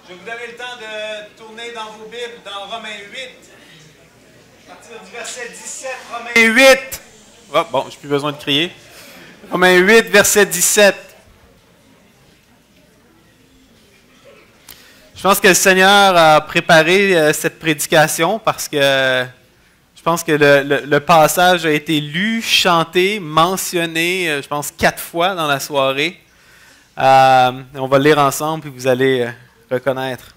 Je vais vous donner le temps de tourner dans vos Bibles dans Romains 8, à partir du verset 17, Romains 8. Oh, bon, je n'ai plus besoin de crier. Romains 8, verset 17. Je pense que le Seigneur a préparé cette prédication parce que je pense que le passage a été lu, chanté, mentionné, je pense 4 fois dans la soirée. On va le lire ensemble puis vous allez reconnaître.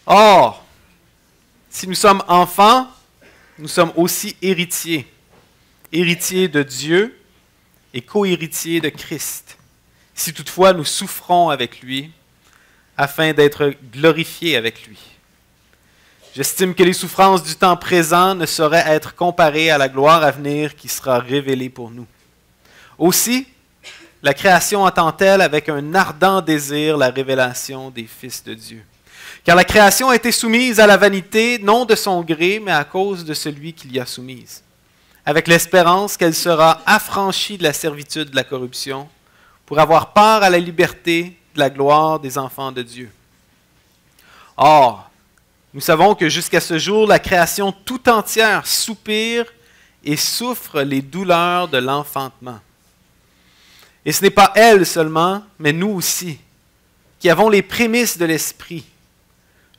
Or, si nous sommes enfants, nous sommes aussi héritiers. Héritiers de Dieu et co-héritiers de Christ. Si toutefois nous souffrons avec lui, afin d'être glorifiés avec lui. J'estime que les souffrances du temps présent ne sauraient être comparées à la gloire à venir qui sera révélée pour nous. Aussi, la création attend-elle avec un ardent désir la révélation des fils de Dieu. Car la création a été soumise à la vanité, non de son gré, mais à cause de celui qui l'y a soumise, avec l'espérance qu'elle sera affranchie de la servitude de la corruption, pour avoir part à la liberté de la gloire des enfants de Dieu. Or, nous savons que jusqu'à ce jour, la création tout entière soupire et souffre les douleurs de l'enfantement. Et ce n'est pas elle seulement, mais nous aussi, qui avons les prémices de l'Esprit.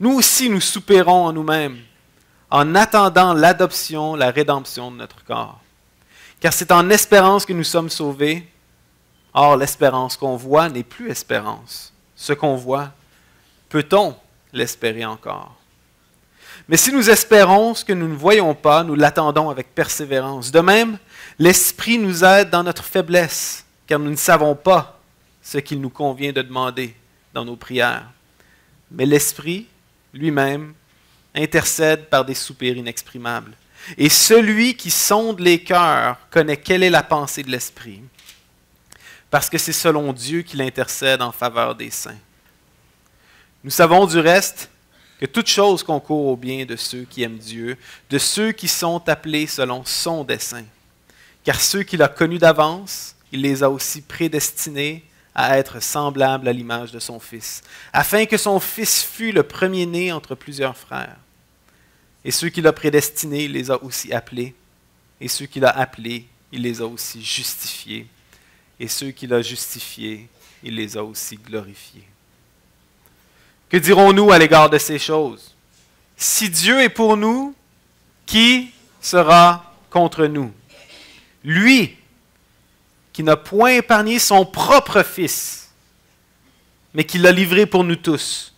Nous aussi, nous soupirons en nous-mêmes, en attendant l'adoption, la rédemption de notre corps. Car c'est en espérance que nous sommes sauvés. Or, l'espérance qu'on voit n'est plus espérance. Ce qu'on voit, peut-on l'espérer encore? Mais si nous espérons ce que nous ne voyons pas, nous l'attendons avec persévérance. De même, l'Esprit nous aide dans notre faiblesse, car nous ne savons pas ce qu'il nous convient de demander dans nos prières. Mais l'Esprit, lui-même, intercède par des soupirs inexprimables. Et celui qui sonde les cœurs connaît quelle est la pensée de l'Esprit, parce que c'est selon Dieu qu'il intercède en faveur des saints. Nous savons du reste que toute chose concourt au bien de ceux qui aiment Dieu, de ceux qui sont appelés selon son dessein. Car ceux qu'il a connus d'avance, il les a aussi prédestinés à être semblables à l'image de son Fils, afin que son Fils fût le premier-né entre plusieurs frères. Et ceux qu'il a prédestinés, il les a aussi appelés. Et ceux qu'il a appelés, il les a aussi justifiés. Et ceux qu'il a justifiés, il les a aussi glorifiés. Que dirons-nous à l'égard de ces choses? Si Dieu est pour nous, qui sera contre nous? Lui, qui n'a point épargné son propre Fils, mais qui l'a livré pour nous tous,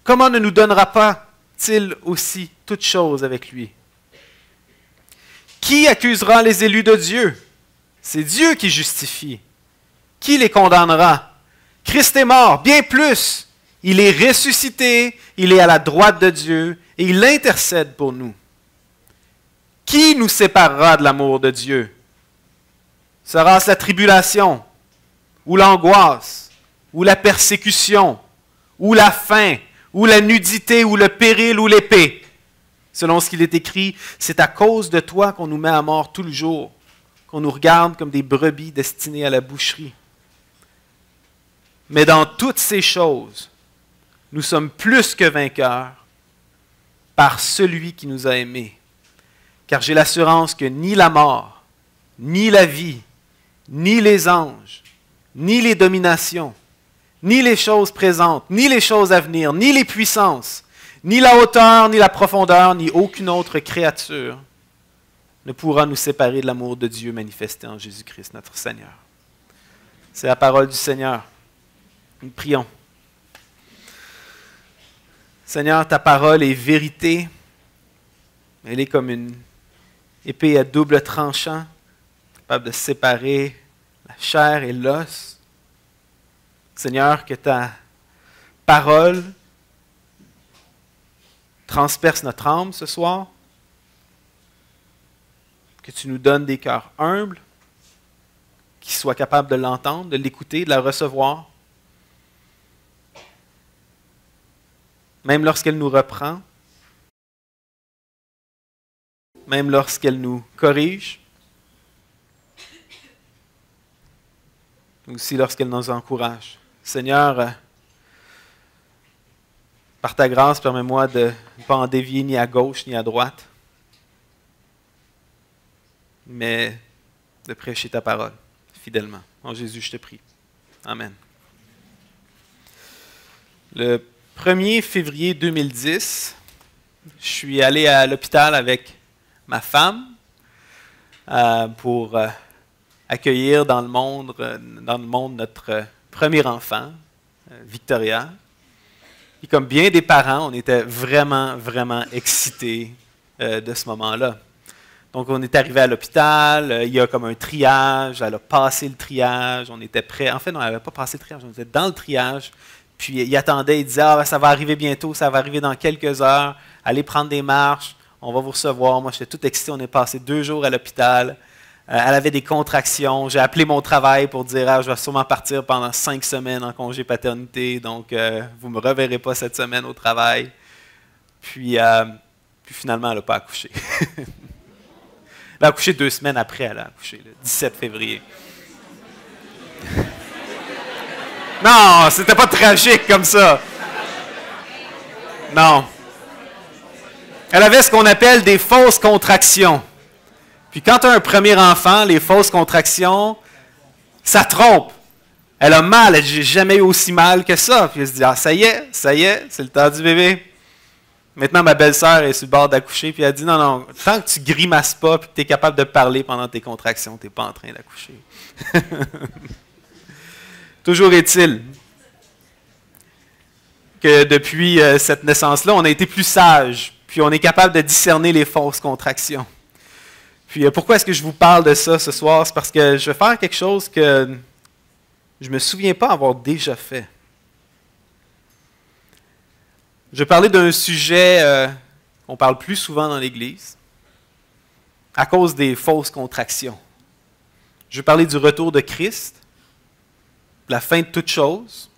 comment ne nous donnera pas-t-il aussi toutes choses avec lui? Qui accusera les élus de Dieu? C'est Dieu qui justifie. Qui les condamnera? Christ est mort, bien plus. Il est ressuscité, il est à la droite de Dieu et il intercède pour nous. Qui nous séparera de l'amour de Dieu? Sera-ce la tribulation, ou l'angoisse, ou la persécution, ou la faim, ou la nudité, ou le péril, ou l'épée? Selon ce qu'il est écrit, c'est à cause de toi qu'on nous met à mort tout le jour, qu'on nous regarde comme des brebis destinées à la boucherie. Mais dans toutes ces choses, nous sommes plus que vainqueurs par celui qui nous a aimés. Car j'ai l'assurance que ni la mort, ni la vie, ni les anges, ni les dominations, ni les choses présentes, ni les choses à venir, ni les puissances, ni la hauteur, ni la profondeur, ni aucune autre créature ne pourra nous séparer de l'amour de Dieu manifesté en Jésus-Christ, notre Seigneur. C'est la parole du Seigneur. Nous prions. Seigneur, ta parole est vérité. Elle est comme une épée à double tranchant, capable de séparer la chair et l'os. Seigneur, que ta parole transperce notre âme ce soir, que tu nous donnes des cœurs humbles, qui soient capables de l'entendre, de l'écouter, de la recevoir. Même lorsqu'elle nous reprend, même lorsqu'elle nous corrige, aussi lorsqu'elle nous encourage. Seigneur, par ta grâce, permets-moi de ne pas en dévier ni à gauche ni à droite, mais de prêcher ta parole fidèlement. En Jésus, je te prie. Amen. Le 1er février 2010, je suis allé à l'hôpital avec ma femme pour accueillir dans le monde notre premier enfant, Victoria. Et comme bien des parents, on était vraiment, vraiment excités de ce moment-là. Donc, on est arrivé à l'hôpital, il y a comme un triage, elle a passé le triage, on était prêts. En fait, non, elle n'avait pas passé le triage, on était dans le triage. Puis, il attendait, il disait, ah, ça va arriver bientôt, ça va arriver dans quelques heures, allez prendre des marches, on va vous recevoir. Moi, j'étais tout excité, on est passé 2 jours à l'hôpital. Elle avait des contractions. J'ai appelé mon travail pour dire je vais sûrement partir pendant 5 semaines en congé paternité, donc vous ne me reverrez pas cette semaine au travail. Puis finalement, elle n'a pas accouché. Elle a accouché 2 semaines après, elle a accouché, le 17 février. Non, c'était pas tragique comme ça. Non. Elle avait ce qu'on appelle des fausses contractions. Puis quand tu as un premier enfant, les fausses contractions, ça trompe. Elle a mal, j'ai jamais eu aussi mal que ça. Puis elle se dit, ça y est, c'est le temps du bébé. Maintenant, ma belle-sœur est sur le bord d'accoucher, puis elle dit, non, tant que tu grimaces pas, puis que tu es capable de parler pendant tes contractions, tu n'es pas en train d'accoucher. Toujours est-il que depuis cette naissance-là, on a été plus sages, puis on est capable de discerner les fausses contractions. Puis pourquoi est-ce que je vous parle de ça ce soir? C'est parce que je vais faire quelque chose que je ne me souviens pas avoir déjà fait. Je vais parler d'un sujet qu'on parle plus souvent dans l'Église, à cause des fausses contractions. Je vais parler du retour de Christ, de la fin de toute chose,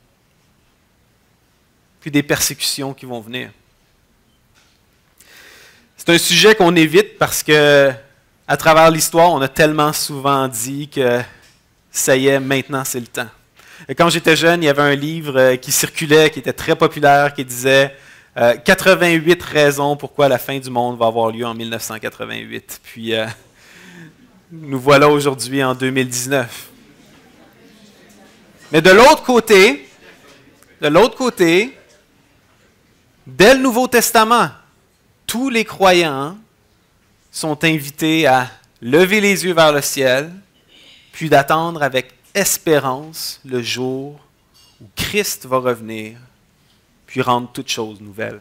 puis des persécutions qui vont venir. C'est un sujet qu'on évite parce que, à travers l'histoire, on a tellement souvent dit que ça y est, maintenant c'est le temps. Et quand j'étais jeune, il y avait un livre qui circulait, qui était très populaire, qui disait 88 raisons pourquoi la fin du monde va avoir lieu en 1988. Puis nous voilà aujourd'hui en 2019. Mais de l'autre côté, dès le Nouveau Testament, tous les croyants sont invités à lever les yeux vers le ciel, puis d'attendre avec espérance le jour où Christ va revenir, puis rendre toutes choses nouvelles.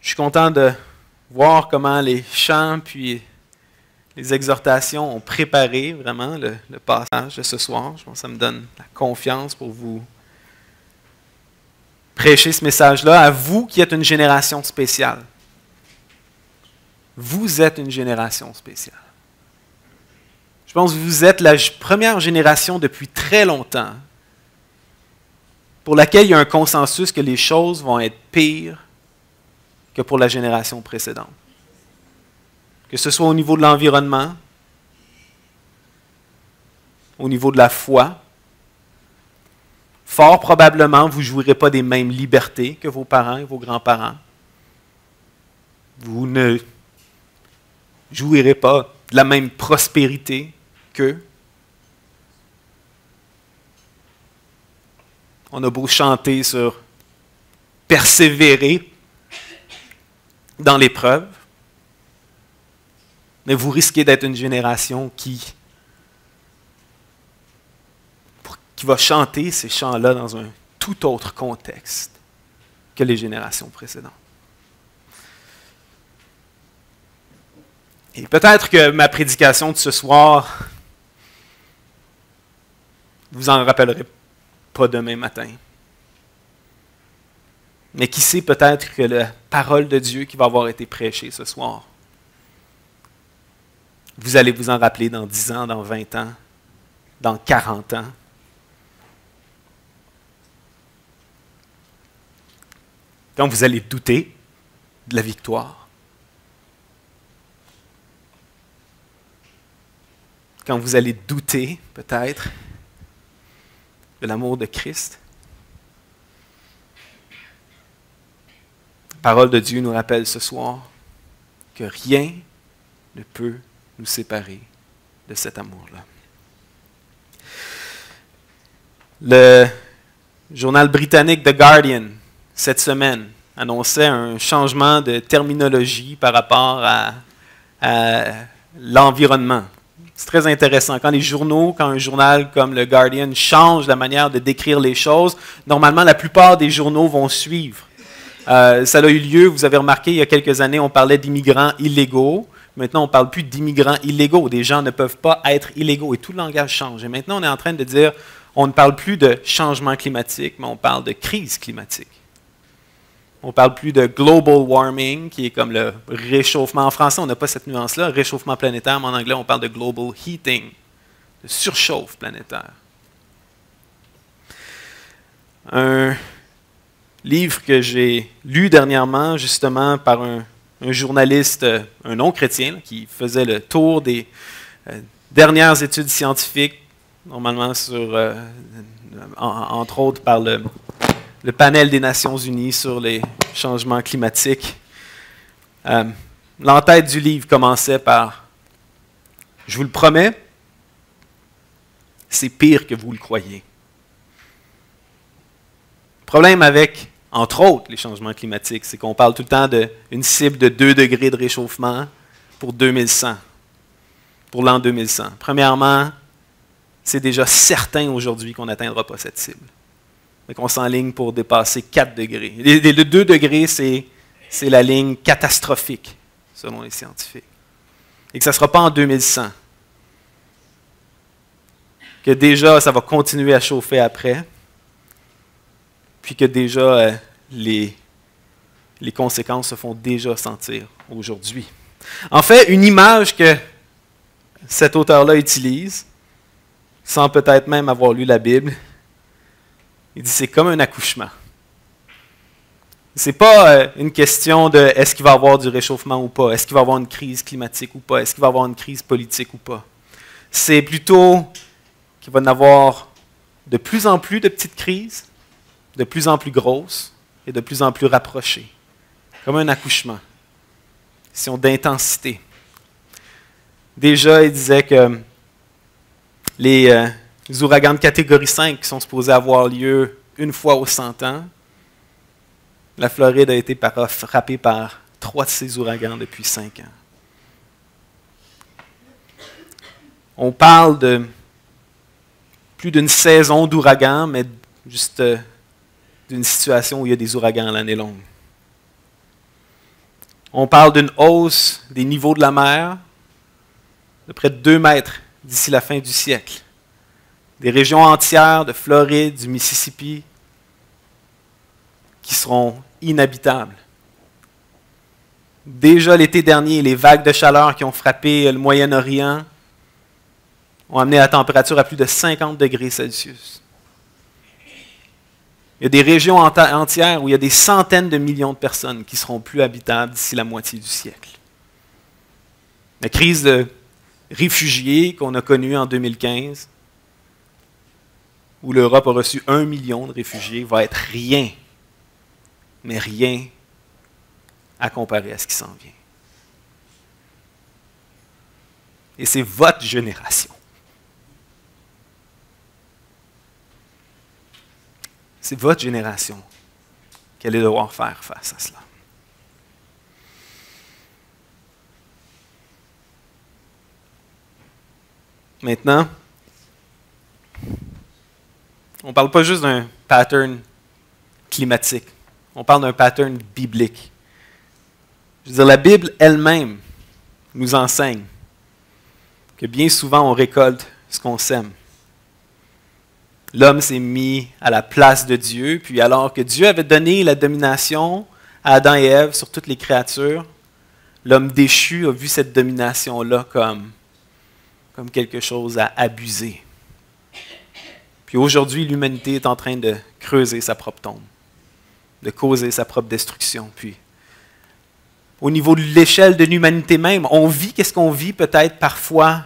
Je suis content de voir comment les chants puis les exhortations ont préparé vraiment le passage de ce soir. Je pense que ça me donne la confiance pour vous prêcher ce message-là à vous qui êtes une génération spéciale. Vous êtes une génération spéciale. Je pense que vous êtes la première génération depuis très longtemps pour laquelle il y a un consensus que les choses vont être pires que pour la génération précédente. Que ce soit au niveau de l'environnement, au niveau de la foi, fort probablement, vous ne jouirez pas des mêmes libertés que vos parents et vos grands-parents. Vous ne jouirez pas de la même prospérité qu'eux. On a beau chanter sur persévérer dans l'épreuve, mais vous risquez d'être une génération qui va chanter ces chants-là dans un tout autre contexte que les générations précédentes. Et peut-être que ma prédication de ce soir, vous en rappellerez pas demain matin. Mais qui sait, peut-être que la parole de Dieu qui va avoir été prêchée ce soir, vous allez vous en rappeler dans 10 ans, dans 20 ans, dans 40 ans. Quand vous allez douter de la victoire. Quand vous allez douter, peut-être, de l'amour de Christ? La parole de Dieu nous rappelle ce soir que rien ne peut nous séparer de cet amour-là. Le journal britannique The Guardian, cette semaine, annonçait un changement de terminologie par rapport à l'environnement. C'est très intéressant. Quand un journal comme le Guardian change la manière de décrire les choses, normalement, la plupart des journaux vont suivre. Ça a eu lieu, vous avez remarqué, il y a quelques années, on parlait d'immigrants illégaux. Maintenant, on ne parle plus d'immigrants illégaux. Des gens ne peuvent pas être illégaux et tout le langage change. Et maintenant, on est en train de dire, on ne parle plus de changement climatique, mais on parle de crise climatique. On ne parle plus de global warming, qui est comme le réchauffement. En français, on n'a pas cette nuance-là, réchauffement planétaire, mais en anglais, on parle de global heating, de surchauffe planétaire. Un livre que j'ai lu dernièrement, justement, par un journaliste, un non-chrétien, qui faisait le tour des dernières études scientifiques, normalement entre autres par le panel des Nations Unies sur les changements climatiques. L'entête du livre commençait par « Je vous le promets, c'est pire que vous le croyez ». Le problème avec, entre autres, les changements climatiques, c'est qu'on parle tout le temps d'une cible de 2 degrés de réchauffement pour 2100, pour l'an 2100. Premièrement, c'est déjà certain aujourd'hui qu'on n'atteindra pas cette cible. Donc on s'enligne pour dépasser 4 degrés. Le 2 degrés, c'est la ligne catastrophique, selon les scientifiques. Et que ça ne sera pas en 2100. Que déjà, ça va continuer à chauffer après. Puis que déjà, les conséquences se font déjà sentir aujourd'hui. En fait, une image que cet auteur-là utilise, sans peut-être même avoir lu la Bible, il dit c'est comme un accouchement. Ce n'est pas une question de est-ce qu'il va y avoir du réchauffement ou pas, est-ce qu'il va y avoir une crise climatique ou pas, est-ce qu'il va y avoir une crise politique ou pas. C'est plutôt qu'il va y en avoir de plus en plus de petites crises, de plus en plus grosses et de plus en plus rapprochées. Comme un accouchement. Question d'intensité. Déjà, il disait que les ouragans de catégorie 5 qui sont supposés avoir lieu une fois aux 100 ans, la Floride a été frappée par 3 de ces ouragans depuis 5 ans. On parle de plus d'une saison d'ouragans, mais juste d'une situation où il y a des ouragans l'année longue. On parle d'une hausse des niveaux de la mer de près de 2 mètres d'ici la fin du siècle. Des régions entières de Floride, du Mississippi, qui seront inhabitables. Déjà l'été dernier, les vagues de chaleur qui ont frappé le Moyen-Orient ont amené la température à plus de 50 degrés Celsius. Il y a des régions entières où il y a des centaines de millions de personnes qui ne seront plus habitables d'ici la moitié du siècle. La crise de réfugiés qu'on a connue en 2015, où l'Europe a reçu 1 million de réfugiés, va être rien, mais rien à comparer à ce qui s'en vient. Et c'est votre génération. C'est votre génération qui allait devoir faire face à cela. Maintenant, on ne parle pas juste d'un pattern climatique, on parle d'un pattern biblique. Je veux dire, la Bible elle-même nous enseigne que bien souvent on récolte ce qu'on sème. L'homme s'est mis à la place de Dieu, puis alors que Dieu avait donné la domination à Adam et Ève sur toutes les créatures, l'homme déchu a vu cette domination-là comme quelque chose à abuser. Puis aujourd'hui, l'humanité est en train de creuser sa propre tombe, de causer sa propre destruction. Puis, au niveau de l'échelle de l'humanité même, on vit qu'est-ce qu'on vit peut-être parfois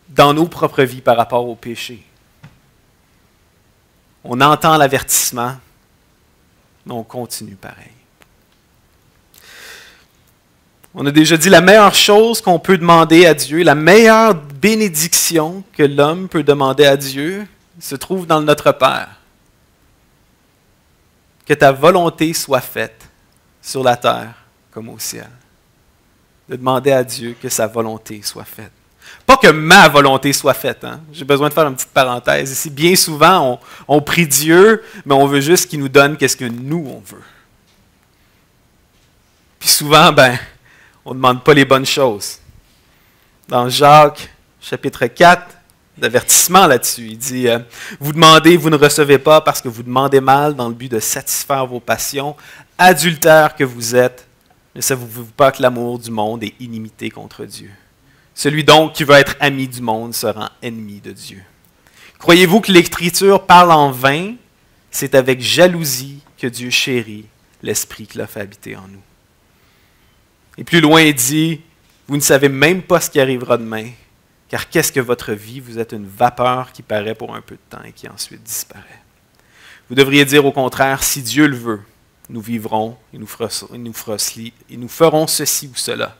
dans nos propres vies par rapport au péché. On entend l'avertissement, mais on continue pareil. On a déjà dit la meilleure chose qu'on peut demander à Dieu, la meilleure bénédiction que l'homme peut demander à Dieu, se trouve dans le Notre Père. Que ta volonté soit faite sur la terre comme au ciel. De demander à Dieu que sa volonté soit faite. Pas que ma volonté soit faite. Hein? J'ai besoin de faire une petite parenthèse ici. Bien souvent, on prie Dieu, mais on veut juste qu'il nous donne ce que nous, on veut. Puis souvent, on ne demande pas les bonnes choses. Dans Jacques, chapitre 4, l'avertissement là-dessus, il dit « Vous demandez, vous ne recevez pas parce que vous demandez mal dans le but de satisfaire vos passions. Adultères que vous êtes, ne savez-vous pas que l'amour du monde est inimité contre Dieu? Celui donc qui veut être ami du monde se rend ennemi de Dieu. Croyez-vous que l'Écriture parle en vain? C'est avec jalousie que Dieu chérit l'Esprit qu'il a fait habiter en nous. » Et plus loin, il dit, « Vous ne savez même pas ce qui arrivera demain, car qu'est-ce que votre vie? Vous êtes une vapeur qui paraît pour un peu de temps et qui ensuite disparaît. » Vous devriez dire au contraire, « Si Dieu le veut, nous vivrons et nous ferons ceci ou cela. »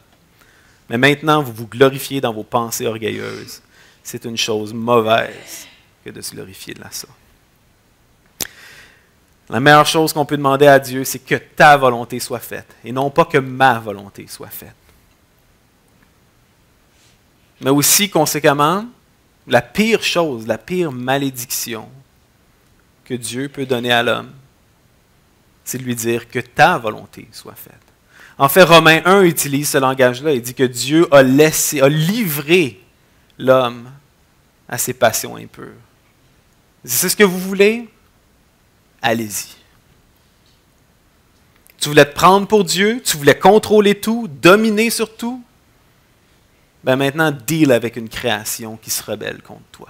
Mais maintenant, vous vous glorifiez dans vos pensées orgueilleuses. C'est une chose mauvaise que de se glorifier de ça. La meilleure chose qu'on peut demander à Dieu, c'est que ta volonté soit faite, et non pas que ma volonté soit faite. Mais aussi, conséquemment, la pire chose, la pire malédiction que Dieu peut donner à l'homme, c'est de lui dire que ta volonté soit faite. En fait, Romains 1 utilise ce langage-là. Il dit que Dieu a livré l'homme à ses passions impures. C'est ce que vous voulez? Allez-y. Tu voulais te prendre pour Dieu, tu voulais contrôler tout, dominer sur tout. Maintenant, deal avec une création qui se rebelle contre toi.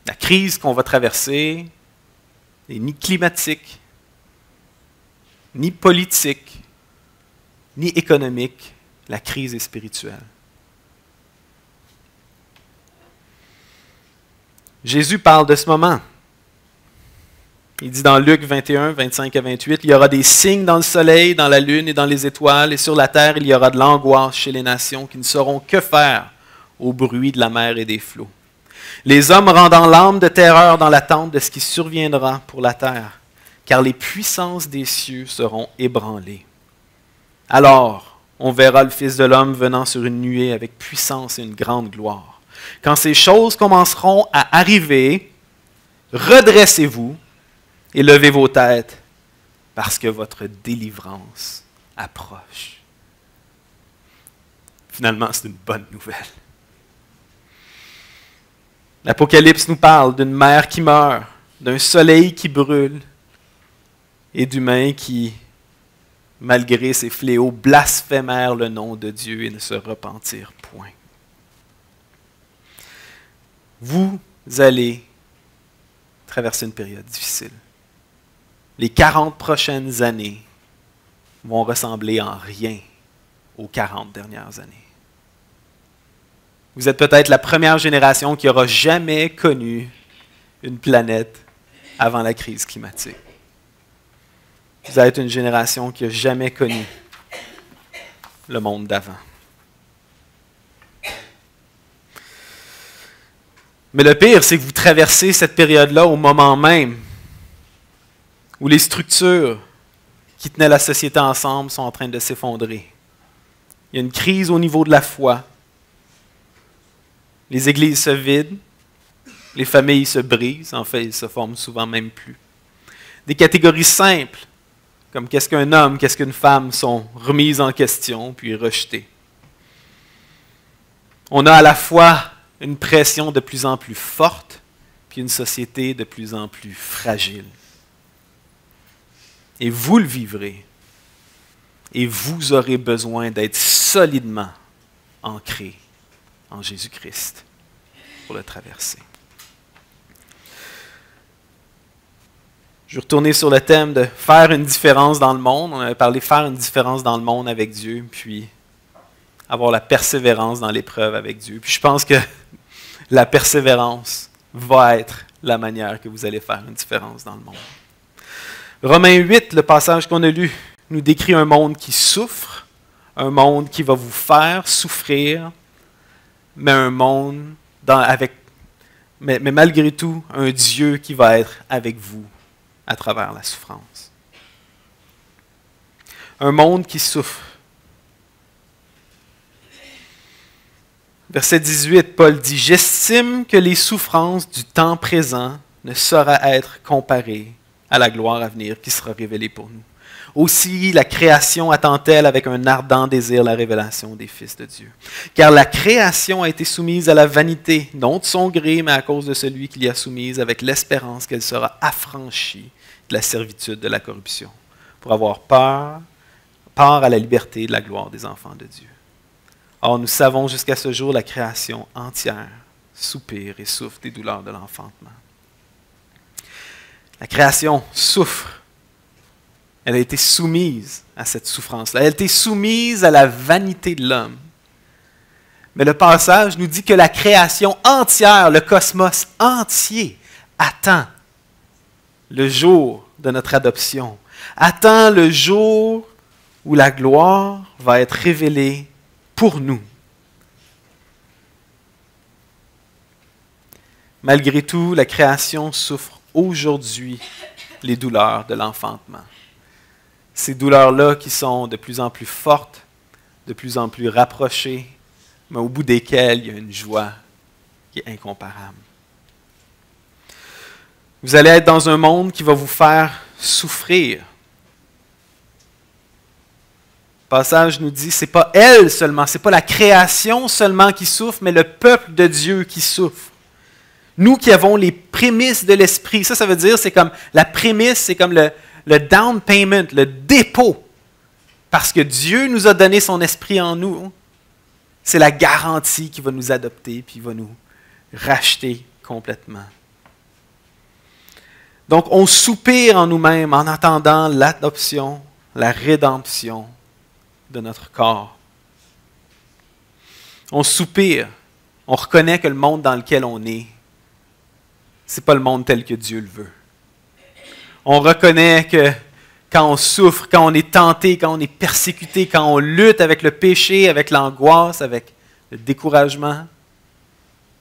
La crise qu'on va traverser n'est ni climatique, ni politique, ni économique. La crise est spirituelle. Jésus parle de ce moment. Il dit dans Luc 21, 25 à 28, « Il y aura des signes dans le soleil, dans la lune et dans les étoiles, et sur la terre il y aura de l'angoisse chez les nations qui ne sauront que faire au bruit de la mer et des flots. Les hommes rendant l'âme de terreur dans l'attente de ce qui surviendra pour la terre, car les puissances des cieux seront ébranlées. Alors, on verra le Fils de l'homme venant sur une nuée avec puissance et une grande gloire. Quand ces choses commenceront à arriver, redressez-vous et levez vos têtes, parce que votre délivrance approche. » Finalement, c'est une bonne nouvelle. L'Apocalypse nous parle d'une mer qui meurt, d'un soleil qui brûle et d'humains qui, malgré ses fléaux, blasphémèrent le nom de Dieu et ne se repentirent point. Vous allez traverser une période difficile. Les 40 prochaines années vont ressembler en rien aux 40 dernières années. Vous êtes peut-être la première génération qui n'aura jamais connu une planète avant la crise climatique. Vous êtes une génération qui n'a jamais connu le monde d'avant. Mais le pire, c'est que vous traversez cette période-là au moment même où les structures qui tenaient la société ensemble sont en train de s'effondrer. Il y a une crise au niveau de la foi. Les églises se vident. Les familles se brisent. En fait, ils se forment souvent même plus. Des catégories simples, comme qu'est-ce qu'un homme, qu'est-ce qu'une femme, sont remises en question puis rejetées. On a à la fois une pression de plus en plus forte, puis une société de plus en plus fragile. Et vous le vivrez. Et vous aurez besoin d'être solidement ancré en Jésus-Christ pour le traverser. Je vais retourner sur le thème de faire une différence dans le monde. On avait parlé de faire une différence dans le monde avec Dieu, puis avoir la persévérance dans l'épreuve avec Dieu. Puis je pense que la persévérance va être la manière que vous allez faire une différence dans le monde. Romains 8, le passage qu'on a lu, nous décrit un monde qui souffre, un monde qui va vous faire souffrir, mais un monde mais malgré tout, un Dieu qui va être avec vous à travers la souffrance. Un monde qui souffre. Verset 18, Paul dit « J'estime que les souffrances du temps présent ne sauraient être comparées à la gloire à venir qui sera révélée pour nous. Aussi, la création attend-elle avec un ardent désir la révélation des fils de Dieu. Car la création a été soumise à la vanité, non de son gré, mais à cause de celui qui l'y a soumise, avec l'espérance qu'elle sera affranchie de la servitude de la corruption, pour avoir part à la liberté de la gloire des enfants de Dieu. Or, nous savons jusqu'à ce jour la création entière soupire et souffre des douleurs de l'enfantement. » La création souffre. Elle a été soumise à cette souffrance-là. Elle a été soumise à la vanité de l'homme. Mais le passage nous dit que la création entière, le cosmos entier, attend le jour de notre adoption, attend le jour où la gloire va être révélée pour nous. Malgré tout, la création souffre aujourd'hui les douleurs de l'enfantement. Ces douleurs-là qui sont de plus en plus fortes, de plus en plus rapprochées, mais au bout desquelles il y a une joie qui est incomparable. Vous allez être dans un monde qui va vous faire souffrir. Le passage nous dit, ce n'est pas elle seulement, ce n'est pas la création seulement qui souffre, mais le peuple de Dieu qui souffre. Nous qui avons les prémices de l'Esprit, ça veut dire, c'est comme la prémisse, c'est comme le down payment, le dépôt, parce que Dieu nous a donné son Esprit en nous. C'est la garantie qui va nous adopter, puis va nous racheter complètement. Donc, on soupire en nous-mêmes en attendant l'adoption, la rédemption de notre corps. On soupire, on reconnaît que le monde dans lequel on est, ce n'est pas le monde tel que Dieu le veut. On reconnaît que quand on souffre, quand on est tenté, quand on est persécuté, quand on lutte avec le péché, avec l'angoisse, avec le découragement,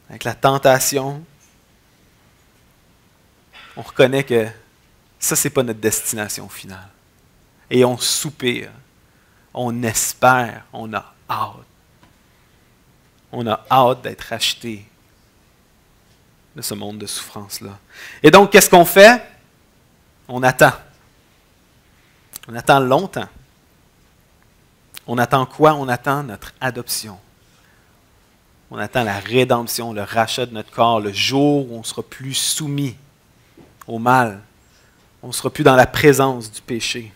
avec la tentation, on reconnaît que ça, ce n'est pas notre destination finale. Et on soupire, on espère, on a hâte. On a hâte d'être racheté de ce monde de souffrance-là. Et donc, qu'est-ce qu'on fait? On attend. On attend longtemps. On attend quoi? On attend notre adoption. On attend la rédemption, le rachat de notre corps, le jour où on ne sera plus soumis au mal. On ne sera plus dans la présence du péché.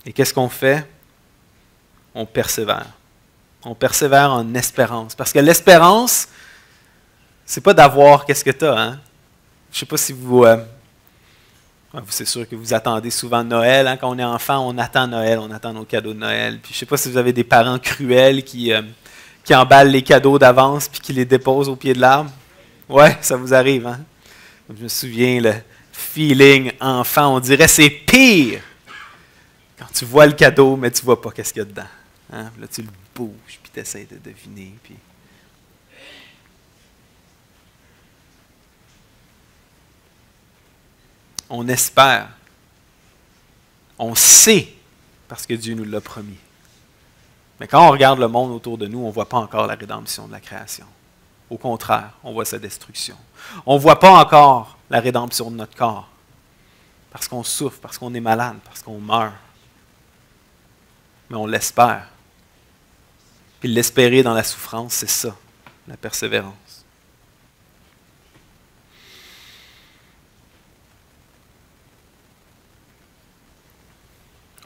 Et qu'est-ce qu'on fait? On persévère. On persévère en espérance. Parce que l'espérance, c'est pas d'avoir qu'est-ce que tu as. Hein? Je ne sais pas si vous... c'est sûr que vous attendez souvent Noël. Hein? Quand on est enfant, on attend Noël, on attend nos cadeaux de Noël. Puis je ne sais pas si vous avez des parents cruels qui emballent les cadeaux d'avance puis qui les déposent au pied de l'arbre. Ouais, ça vous arrive. Hein? Je me souviens, le feeling enfant, on dirait c'est pire quand tu vois le cadeau, mais tu ne vois pas qu'est-ce qu'il y a dedans. Hein? Là, tu le bouges, puis tu essaies de deviner. Puis... On espère. On sait, parce que Dieu nous l'a promis. Mais quand on regarde le monde autour de nous, on ne voit pas encore la rédemption de la création. Au contraire, on voit sa destruction. On ne voit pas encore la rédemption de notre corps. Parce qu'on souffre, parce qu'on est malade, parce qu'on meurt. Mais on l'espère. Puis l'espérer dans la souffrance, c'est ça, la persévérance.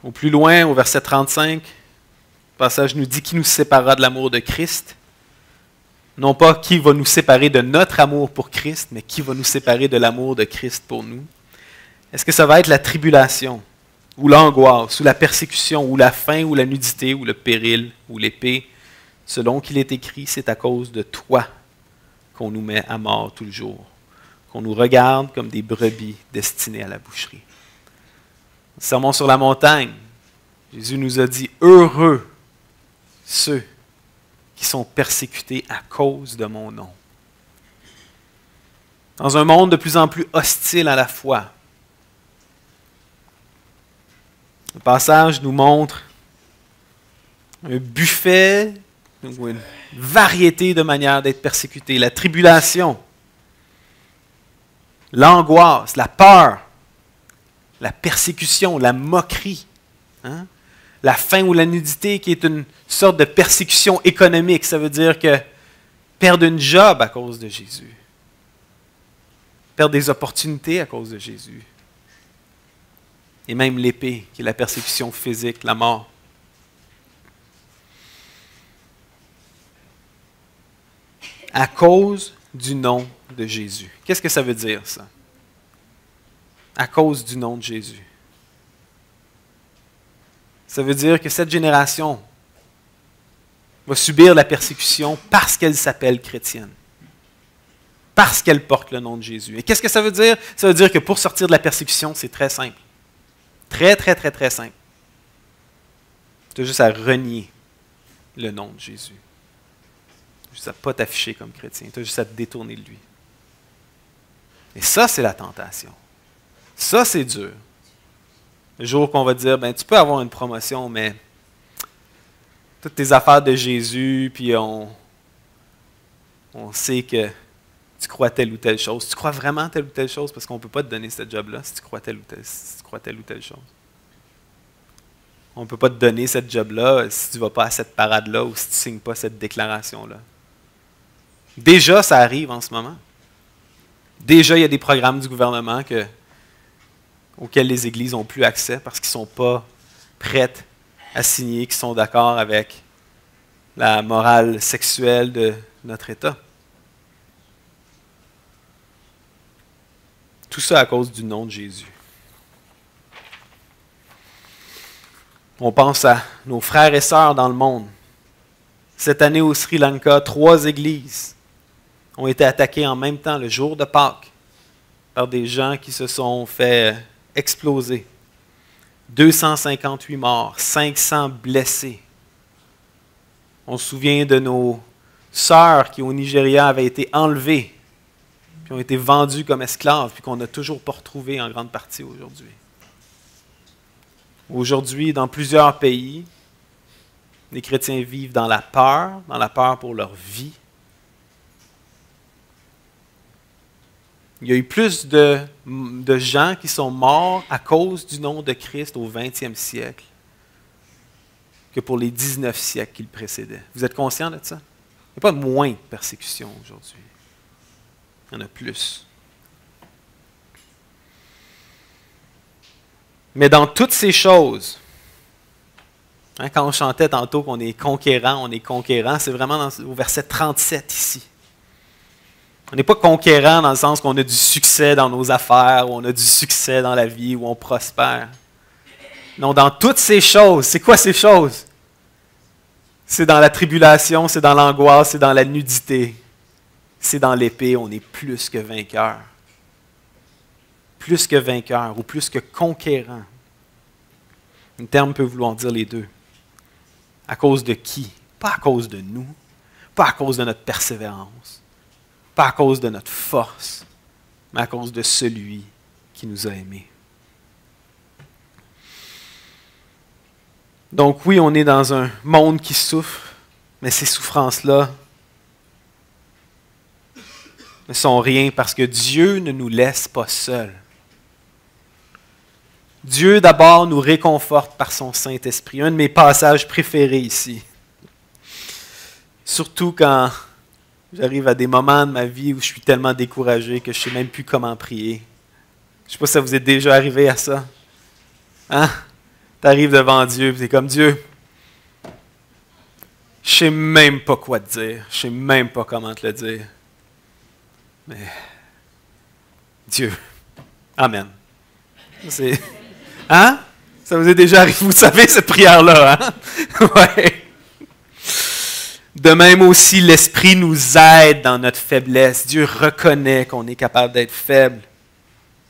Au plus loin, au verset 35, le passage nous dit qui nous séparera de l'amour de Christ. Non pas qui va nous séparer de notre amour pour Christ, mais qui va nous séparer de l'amour de Christ pour nous. Est-ce que ça va être la tribulation, ou l'angoisse, ou la persécution, ou la faim, ou la nudité, ou le péril, ou l'épée? Selon qu'il est écrit, c'est à cause de toi qu'on nous met à mort tout le jour, qu'on nous regarde comme des brebis destinées à la boucherie. Sermon sur la montagne, Jésus nous a dit « Heureux ceux qui sont persécutés à cause de mon nom. » Dans un monde de plus en plus hostile à la foi, le passage nous montre un buffet ou une variété de manières d'être persécuté. La tribulation, l'angoisse, la peur, la persécution, la moquerie, hein? La faim ou la nudité qui est une sorte de persécution économique. Ça veut dire que perdre une job à cause de Jésus. Perdre des opportunités à cause de Jésus. Et même l'épée, qui est la persécution physique, la mort. À cause du nom de Jésus. Qu'est-ce que ça veut dire, ça? À cause du nom de Jésus. Ça veut dire que cette génération va subir la persécution parce qu'elle s'appelle chrétienne. Parce qu'elle porte le nom de Jésus. Et qu'est-ce que ça veut dire? Ça veut dire que pour sortir de la persécution, c'est très simple. Très, très, très, très simple. Tu as juste à renier le nom de Jésus. Tu as juste à ne pas t'afficher comme chrétien. Tu as juste à te détourner de lui. Et ça, c'est la tentation. Ça, c'est dur. Le jour qu'on va dire, ben, tu peux avoir une promotion, mais toutes tes affaires de Jésus, puis on sait que tu crois telle ou telle chose. Tu crois vraiment telle ou telle chose parce qu'on ne peut pas te donner ce job-là si tu crois telle ou telle chose. On ne peut pas te donner cette job-là si tu ne vas pas à cette parade-là ou si tu ne signes pas cette déclaration-là. Déjà, ça arrive en ce moment. Déjà, il y a des programmes du gouvernement auxquels les églises n'ont plus accès parce qu'ils ne sont pas prêtes à signer, qui sont d'accord avec la morale sexuelle de notre État. Tout ça à cause du nom de Jésus. On pense à nos frères et sœurs dans le monde. Cette année au Sri Lanka, 3 églises ont été attaquées en même temps, le jour de Pâques, par des gens qui se sont fait exploser. 258 morts, 500 blessés. On se souvient de nos sœurs qui, au Nigeria, avaient été enlevées, puis ont été vendues comme esclaves, puis qu'on n'a toujours pas retrouvées en grande partie aujourd'hui. Aujourd'hui, dans plusieurs pays, les chrétiens vivent dans la peur pour leur vie. Il y a eu plus de gens qui sont morts à cause du nom de Christ au 20e siècle que pour les 19 siècles qui le précédaient. Vous êtes conscient de ça? Il n'y a pas moins de persécution aujourd'hui. Il y en a plus. Mais dans toutes ces choses, hein, quand on chantait tantôt qu'on est conquérant, c'est vraiment au verset 37 ici. On n'est pas conquérant dans le sens qu'on a du succès dans nos affaires, ou on a du succès dans la vie, où on prospère. Non, dans toutes ces choses, c'est quoi ces choses? C'est dans la tribulation, c'est dans l'angoisse, c'est dans la nudité. C'est dans l'épée, on est plus que vainqueur. Plus que vainqueur ou plus que conquérant. Un terme peut vouloir dire les deux. À cause de qui? Pas à cause de nous, pas à cause de notre persévérance, pas à cause de notre force, mais à cause de celui qui nous a aimés. Donc oui, on est dans un monde qui souffre, mais ces souffrances-là ne sont rien parce que Dieu ne nous laisse pas seuls. Dieu d'abord nous réconforte par son Saint-Esprit. Un de mes passages préférés ici. Surtout quand j'arrive à des moments de ma vie où je suis tellement découragé que je ne sais même plus comment prier. Je ne sais pas si ça vous est déjà arrivé à ça. Hein? Tu arrives devant Dieu et tu es comme Dieu. Je ne sais même pas quoi te dire. Je ne sais même pas comment te le dire. Mais Dieu. Amen. C'est... Hein? Ça vous est déjà arrivé, vous savez, cette prière-là, hein? Ouais. De même aussi, l'Esprit nous aide dans notre faiblesse. Dieu reconnaît qu'on est capable d'être faible.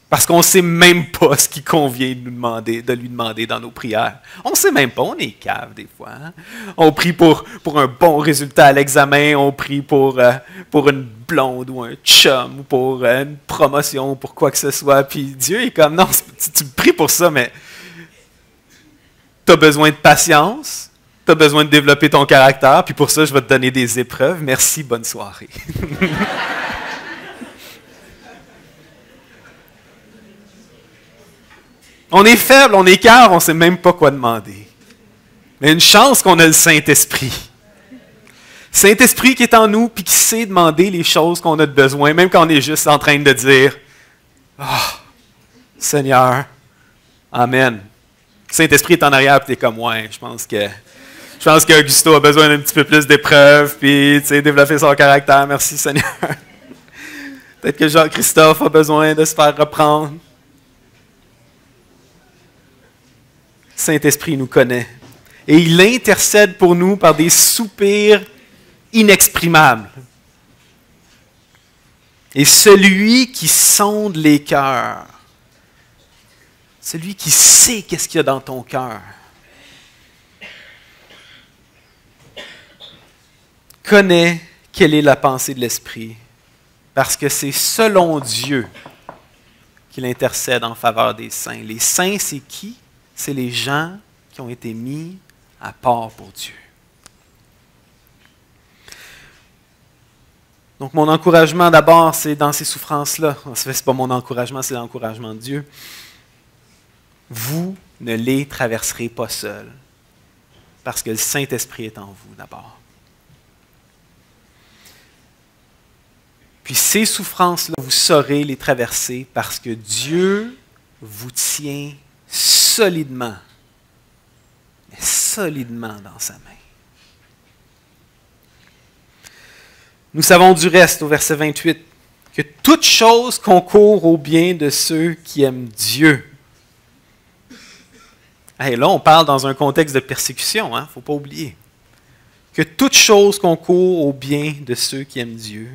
Parce qu'on ne sait même pas ce qui convient de lui demander dans nos prières. On ne sait même pas, on est cave des fois. Hein? On prie pour un bon résultat à l'examen, on prie pour une blonde ou un chum, ou pour une promotion, ou pour quoi que ce soit. Puis Dieu est comme, non, tu pries pour ça, mais tu as besoin de patience, tu as besoin de développer ton caractère, puis pour ça, je vais te donner des épreuves. Merci, bonne soirée. On est faible, on est cave, on ne sait même pas quoi demander. Mais une chance qu'on a le Saint-Esprit. Saint-Esprit qui est en nous, puis qui sait demander les choses qu'on a de besoin, même quand on est juste en train de dire « Ah, oh, Seigneur, Amen ». Saint-Esprit est en arrière, puis tu es comme « Ouais, je pense qu'Augusto a besoin d'un petit peu plus d'épreuves, puis développer son caractère. Merci Seigneur. » Peut-être que Jean-Christophe a besoin de se faire reprendre. Saint-Esprit nous connaît. Et il intercède pour nous par des soupirs inexprimables. Et celui qui sonde les cœurs, celui qui sait qu'est-ce qu'il y a dans ton cœur, connaît quelle est la pensée de l'Esprit, parce que c'est selon Dieu qu'il intercède en faveur des saints. Les saints, c'est qui? C'est les gens qui ont été mis à part pour Dieu. Donc mon encouragement d'abord, c'est dans ces souffrances-là. Ce n'est pas mon encouragement, c'est l'encouragement de Dieu. Vous ne les traverserez pas seuls, parce que le Saint-Esprit est en vous d'abord. Puis ces souffrances-là, vous saurez les traverser parce que Dieu vous tient solidement, mais solidement dans sa main. Nous savons du reste, au verset 28, que toute chose concourt au bien de ceux qui aiment Dieu. Hey, là, on parle dans un contexte de persécution, il ne faut pas oublier. Que toute chose concourt au bien de ceux qui aiment Dieu,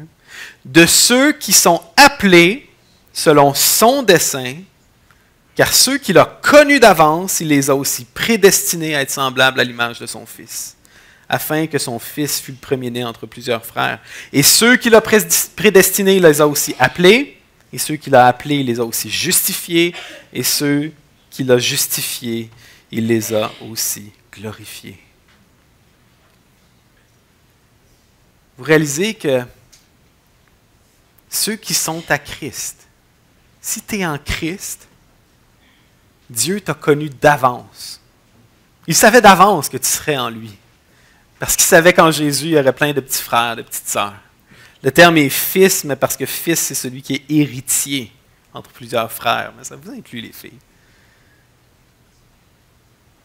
de ceux qui sont appelés selon son dessein, car ceux qu'il a connus d'avance, il les a aussi prédestinés à être semblables à l'image de son Fils, afin que son Fils fût le premier-né entre plusieurs frères. Et ceux qu'il a prédestinés, il les a aussi appelés, et ceux qu'il a appelés, il les a aussi justifiés, et ceux qu'il a justifiés, il les a aussi glorifiés. Vous réalisez que ceux qui sont à Christ, si tu es en Christ, Dieu t'a connu d'avance. Il savait d'avance que tu serais en lui. Parce qu'il savait qu'en Jésus, il y aurait plein de petits frères, de petites sœurs. Le terme est fils, mais parce que fils, c'est celui qui est héritier entre plusieurs frères. Mais ça vous inclut les filles.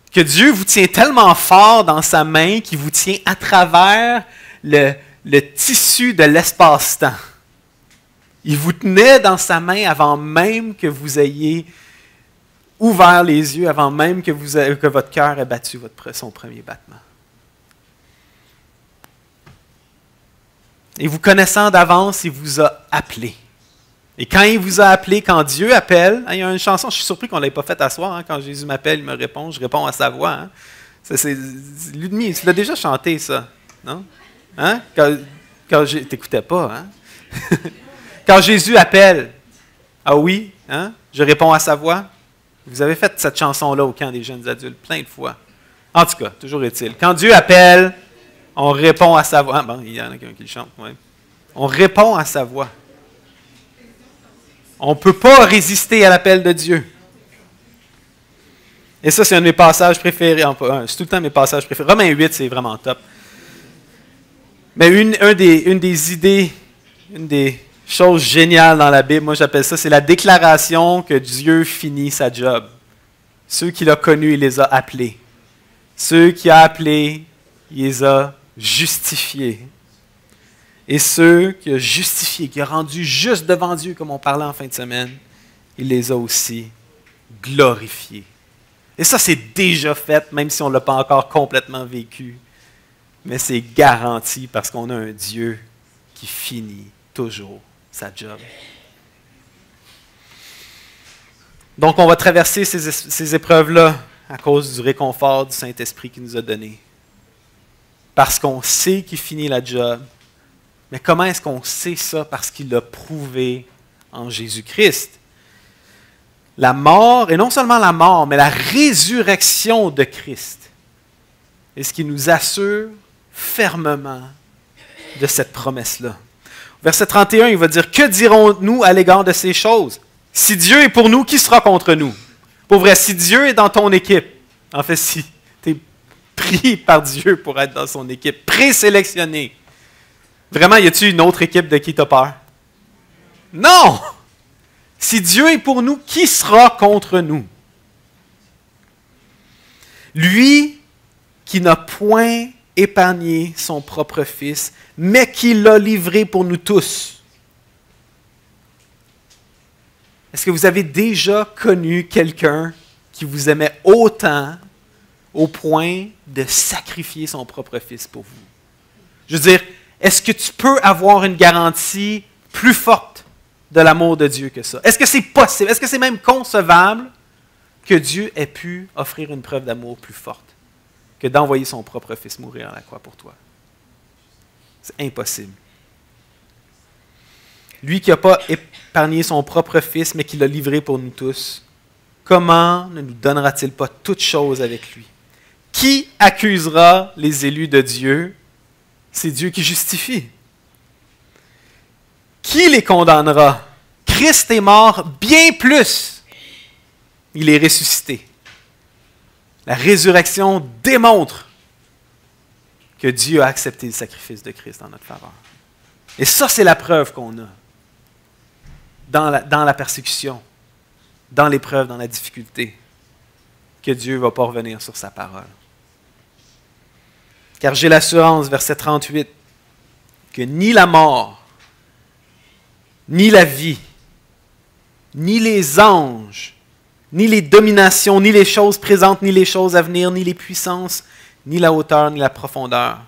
Que Dieu vous tient tellement fort dans sa main qu'il vous tient à travers le tissu de l'espace-temps. Il vous tenait dans sa main avant même que vous ayez ouvert les yeux, avant même que votre cœur ait battu son premier battement. Et vous connaissant d'avance, il vous a appelé. Et quand il vous a appelé, quand Dieu appelle, il y a une chanson, je suis surpris qu'on ne l'ait pas faite à soir, quand Jésus m'appelle, il me répond, je réponds à sa voix. Hein. Ludmille, tu l'as déjà chanté, ça, non? Hein? T'écoutais pas, hein? Quand Jésus appelle, ah oui, hein? Je réponds à sa voix. Vous avez fait cette chanson-là au camp des jeunes adultes plein de fois. En tout cas, toujours est-il. Quand Dieu appelle, on répond à sa voix. Ah, bon, il y en a qui le chante. Ouais. On répond à sa voix. On ne peut pas résister à l'appel de Dieu. Et ça, c'est un de mes passages préférés. C'est tout le temps mes passages préférés. Romains 8, c'est vraiment top. Mais une des idées, une des chose géniale dans la Bible, moi j'appelle ça, c'est la déclaration que Dieu finit sa job. Ceux qu'il a connus, il les a appelés. Ceux qu'il a appelés, il les a justifiés. Et ceux qu'il a justifiés, qu'il a rendus juste devant Dieu, comme on parlait en fin de semaine, il les a aussi glorifiés. Et ça, c'est déjà fait, même si on ne l'a pas encore complètement vécu. mais c'est garanti parce qu'on a un Dieu qui finit toujours sa job. Donc, on va traverser ces épreuves-là à cause du réconfort du Saint-Esprit qu'il nous a donné. Parce qu'on sait qu'il finit la job. Mais comment est-ce qu'on sait ça? Parce qu'il l'a prouvé en Jésus-Christ. La mort, et non seulement la mort, mais la résurrection de Christ est ce qui nous assure fermement de cette promesse-là. Verset 31, il va dire, « Que dirons-nous à l'égard de ces choses? Si Dieu est pour nous, qui sera contre nous? » Pour vrai, si Dieu est dans ton équipe, en fait, si tu es pris par Dieu pour être dans son équipe, présélectionné, vraiment, y a-t-il une autre équipe de qui tu as peur? Non! Si Dieu est pour nous, qui sera contre nous? Lui qui n'a point épargné son propre Fils, mais qui l'a livré pour nous tous. Est-ce que vous avez déjà connu quelqu'un qui vous aimait autant au point de sacrifier son propre Fils pour vous? Je veux dire, est-ce que tu peux avoir une garantie plus forte de l'amour de Dieu que ça? Est-ce que c'est possible? Est-ce que c'est même concevable que Dieu ait pu offrir une preuve d'amour plus forte que d'envoyer son propre Fils mourir à la croix pour toi? C'est impossible. Lui qui n'a pas épargné son propre Fils, mais qui l'a livré pour nous tous, comment ne nous donnera-t-il pas toutes choses avec lui? Qui accusera les élus de Dieu? C'est Dieu qui justifie. Qui les condamnera? Christ est mort bien plus. Il est ressuscité. La résurrection démontre que Dieu a accepté le sacrifice de Christ en notre faveur. Et ça, c'est la preuve qu'on a dans la persécution, dans l'épreuve, dans la difficulté, que Dieu ne va pas revenir sur sa parole. Car j'ai l'assurance, verset 38, que ni la mort, ni la vie, ni les anges, ni les dominations, ni les choses présentes, ni les choses à venir, ni les puissances, ni la hauteur, ni la profondeur,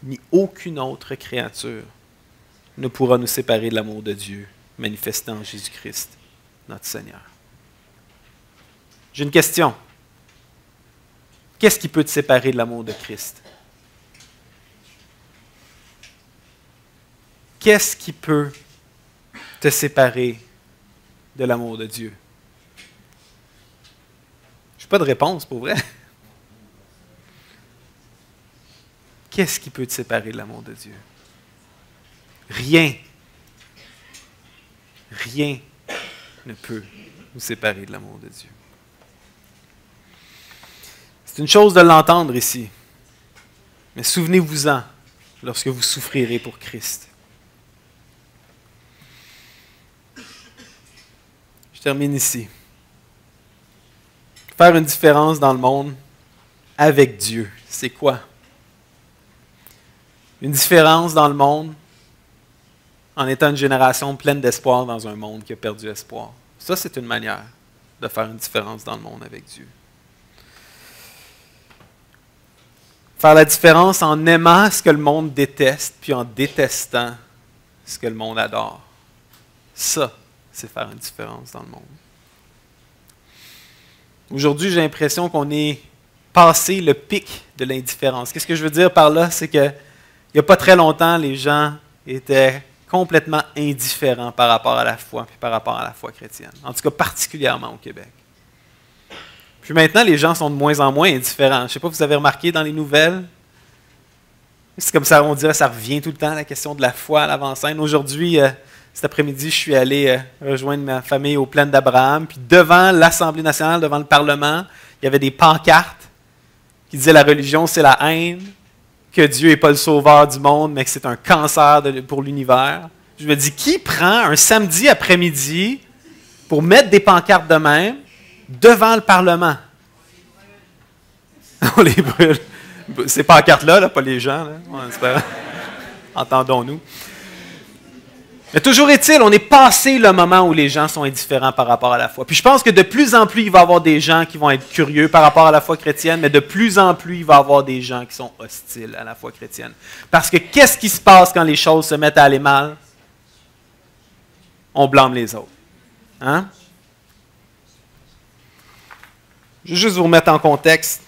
ni aucune autre créature ne pourra nous séparer de l'amour de Dieu manifesté en Jésus-Christ, notre Seigneur. J'ai une question. Qu'est-ce qui peut te séparer de l'amour de Christ? Qu'est-ce qui peut te séparer de l'amour de Dieu? Je n'ai pas de réponse, pour vrai. Qu'est-ce qui peut te séparer de l'amour de Dieu? Rien. Rien ne peut nous séparer de l'amour de Dieu. C'est une chose de l'entendre ici. Mais souvenez-vous-en lorsque vous souffrirez pour Christ. Je termine ici. Faire une différence dans le monde avec Dieu, c'est quoi? Une différence dans le monde en étant une génération pleine d'espoir dans un monde qui a perdu espoir. Ça, c'est une manière de faire une différence dans le monde avec Dieu. Faire la différence en aimant ce que le monde déteste, puis en détestant ce que le monde adore. Ça, c'est faire une différence dans le monde. Aujourd'hui, j'ai l'impression qu'on est passé le pic de l'indifférence. Qu'est-ce que je veux dire par là? C'est qu'il n'y a pas très longtemps, les gens étaient complètement indifférents par rapport à la foi, puis par rapport à la foi chrétienne. En tout cas, particulièrement au Québec. Puis maintenant, les gens sont de moins en moins indifférents. Je ne sais pas si vous avez remarqué dans les nouvelles. C'est comme ça, on dirait, ça revient tout le temps, la question de la foi à l'avant-scène. Aujourd'hui, cet après-midi, je suis allé rejoindre ma famille aux Plaines d'Abraham. Puis devant l'Assemblée nationale, devant le Parlement, il y avait des pancartes qui disaient la religion, c'est la haine, que Dieu n'est pas le sauveur du monde, mais que c'est un cancer pour l'univers. Je me dis, qui prend un samedi après-midi pour mettre des pancartes de même devant le Parlement? On les brûle. Ces pancartes-là, là, pas les gens. Là. Entendons-nous. Mais toujours est-il, on est passé le moment où les gens sont indifférents par rapport à la foi. Puis je pense que de plus en plus, il va y avoir des gens qui vont être curieux par rapport à la foi chrétienne, mais de plus en plus, il va y avoir des gens qui sont hostiles à la foi chrétienne. Parce que qu'est-ce qui se passe quand les choses se mettent à aller mal? On blâme les autres. Hein? Je vais juste vous remettre en contexte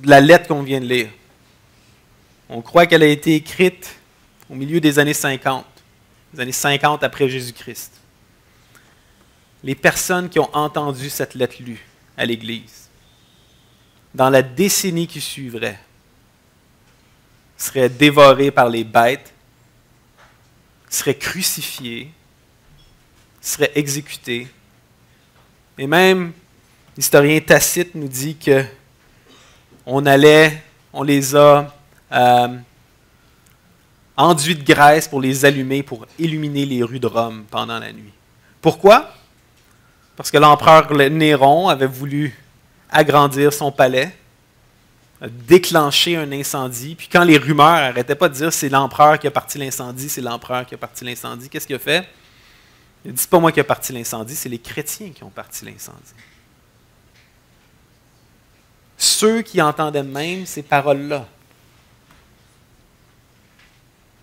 la lettre qu'on vient de lire. On croit qu'elle a été écrite au milieu des années 50, les années 50 après Jésus-Christ. Les personnes qui ont entendu cette lettre lue à l'Église, dans la décennie qui suivrait, seraient dévorées par les bêtes, seraient crucifiées, seraient exécutées. Et même, l'historien Tacite nous dit que on les a enduits de graisse pour les allumer, pour illuminer les rues de Rome pendant la nuit. Pourquoi? Parce que l'empereur Néron avait voulu agrandir son palais, déclencher un incendie, puis quand les rumeurs n'arrêtaient pas de dire c'est l'empereur qui a parti l'incendie, c'est l'empereur qui a parti l'incendie, qu'est-ce qu'il a fait? Il a dit c'est pas moi qui a parti l'incendie, c'est les chrétiens qui ont parti l'incendie. Ceux qui entendaient même ces paroles-là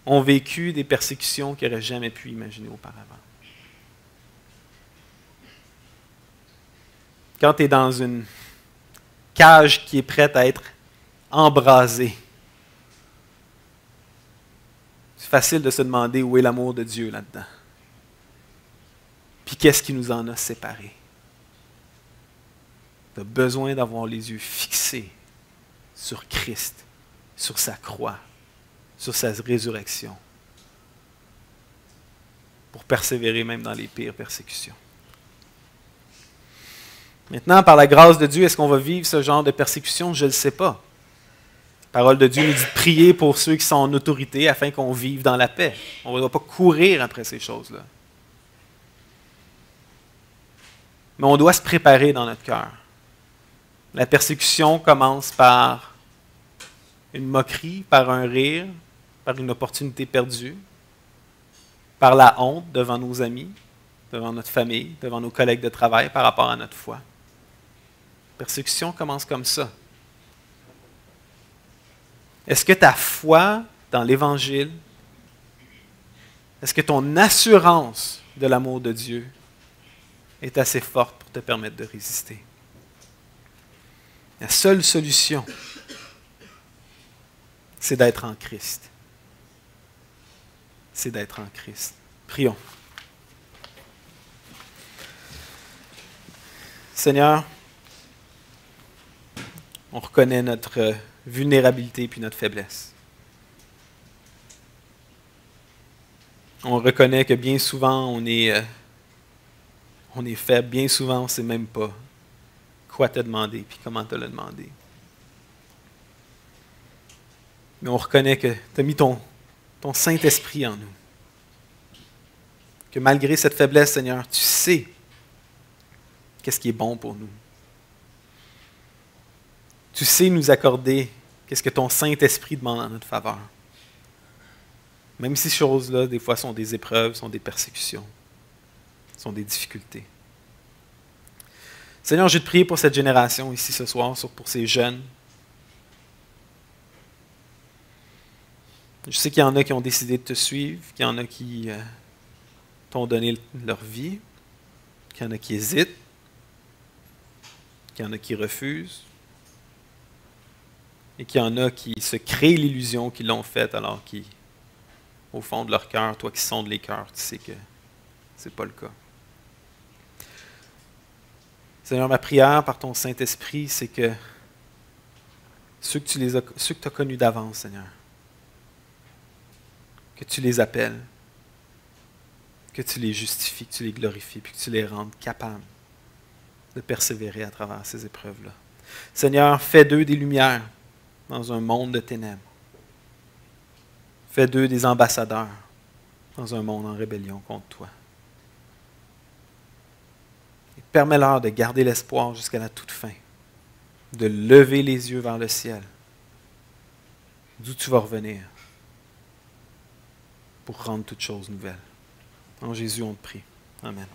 ont vécu des persécutions qu'ils n'auraient jamais pu imaginer auparavant. Quand tu es dans une cage qui est prête à être embrasée, c'est facile de se demander où est l'amour de Dieu là-dedans. Puis qu'est-ce qui nous en a séparés? Tu as besoin d'avoir les yeux fixés sur Christ, sur sa croix, sur sa résurrection, pour persévérer même dans les pires persécutions. Maintenant, par la grâce de Dieu, est-ce qu'on va vivre ce genre de persécution? Je ne le sais pas. La parole de Dieu nous dit de prier pour ceux qui sont en autorité afin qu'on vive dans la paix. On ne doit pas courir après ces choses-là. Mais on doit se préparer dans notre cœur. La persécution commence par une moquerie, par un rire, par une opportunité perdue, par la honte devant nos amis, devant notre famille, devant nos collègues de travail par rapport à notre foi. La persécution commence comme ça. Est-ce que ta foi dans l'Évangile, est-ce que ton assurance de l'amour de Dieu est assez forte pour te permettre de résister? La seule solution, c'est d'être en Christ. C'est d'être en Christ. Prions. Seigneur, on reconnaît notre vulnérabilité puis notre faiblesse. On reconnaît que bien souvent, on est faible. Bien souvent, on ne sait même pas quoi te demander puis comment te le demander. Mais on reconnaît que tu as mis ton Saint-Esprit en nous. Que malgré cette faiblesse, Seigneur, tu sais qu'est-ce qui est bon pour nous. Tu sais nous accorder qu'est-ce que ton Saint-Esprit demande en notre faveur. Même si ces choses-là, des fois, sont des épreuves, sont des persécutions, sont des difficultés. Seigneur, je vais te prier pour cette génération ici ce soir, pour ces jeunes. Je sais qu'il y en a qui ont décidé de te suivre, qu'il y en a qui t'ont donné leur vie, qu'il y en a qui hésitent, qu'il y en a qui refusent, et qu'il y en a qui se créent l'illusion qu'ils l'ont faite alors qu'au fond de leur cœur, toi qui sondes les cœurs, tu sais que ce n'est pas le cas. Seigneur, ma prière par ton Saint-Esprit, c'est que ceux que tu as connus d'avance, Seigneur, que tu les appelles, que tu les justifies, que tu les glorifies, puis que tu les rendes capables de persévérer à travers ces épreuves-là. Seigneur, fais d'eux des lumières dans un monde de ténèbres. Fais d'eux des ambassadeurs dans un monde en rébellion contre toi. Et permets-leur de garder l'espoir jusqu'à la toute fin, de lever les yeux vers le ciel, d'où tu vas revenir, pour rendre toutes choses nouvelles. En Jésus, on te prie. Amen.